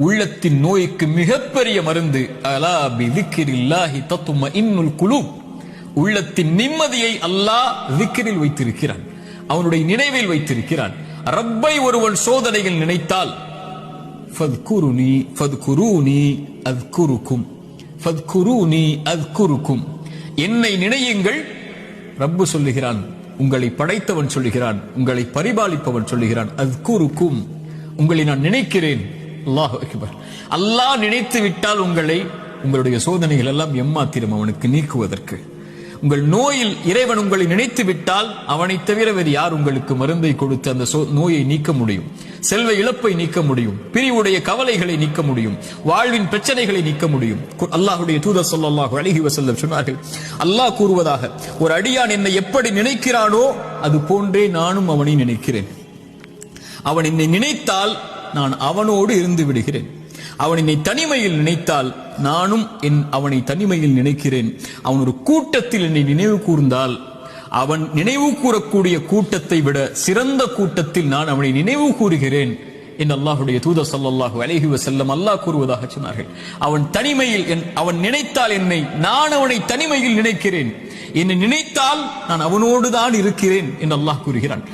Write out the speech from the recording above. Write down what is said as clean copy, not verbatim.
உள்ளத்தின் நோய்க்கு மிகப்பெரிய மருந்து. அலா பிதிக்ரில்லாஹி தத்மஇன்னுல் குலூப். உள்ளத்தின் நிம்மதியை அல்லாஹ் திக்ரில் வைத்திருக்கிறான், அவனுடைய நினைவில் வைத்திருக்கிறான். ரப்பை ஒருவன் சோதனையில் நினைத்தால் ஃபத்குருனி ஃபத்குரூனி அத்குருக்கும், ஃபத்குரூனி அத்குருக்கும், என்னை நினையுங்கள். ரப்பு சொல்லுகிறான், உங்களை படைத்தவன் சொல்லுகிறான், உங்களை பரிபாலிப்பவன் சொல்லுகிறான், அத்குருக்கும், உங்களை நான் நினைக்கிறேன். அல்லாஹ் அக்பர். அல்லாஹ் நினைத்து விட்டால் உங்களுடைய சோதனைகள் எல்லாம் எம்மாத்திரம் அவனுக்கு நீக்குவதற்கு. உங்கள் நோயில் இறைவன் உங்களை நினைத்து விட்டால் அவனை தவிர வேறு யார் உங்களுக்கு மருந்தை கொடுத்து அந்த நோயை நீக்க முடியும்? செல்வ இழப்பை நீக்க முடியும், பிரிவுடைய கவலைகளை நீக்க முடியும், வாழ்வின் பிரச்சனைகளை நீக்க முடியும். அல்லாஹ்வுடைய தூதர் ஸல்லல்லாஹு அலைஹி வஸல்லம் சொன்னார்கள், அல்லாஹ் கூறுவதாக, ஒரு அடியான் என்னை எப்படி நினைக்கிறானோ அது போன்றே நானும் அவனை நினைக்கிறேன். அவன் என்னை நினைத்தால் நான் அவனோடு இருந்து விடுகிறேன். அவன் என்னை தனிமையில் நினைத்தால் நானும் அவனை தனிமையில் நினைக்கிறேன். அவன் ஒரு கூட்டத்தில் என்னை நினைவு கூர்ந்தால் அவன் நினைவு கூறக்கூடிய கூட்டத்தை விட சிறந்த கூட்டத்தில் நான் அவனை நினைவு கூறுகிறேன் என்று அல்லாஹ்வுடைய தூதர் ஸல்லல்லாஹு அலைஹி வஸல்லம் அல்லாஹ் கூறுவதாக சொன்னார்கள். அவன் தனிமையில் அவன் நினைத்தால் என்னை, நான் அவனை தனிமையில் நினைக்கிறேன். என்னை நினைத்தால் நான் அவனோடு தான் இருக்கிறேன் என்று அல்லாஹ் கூறுகிறான்.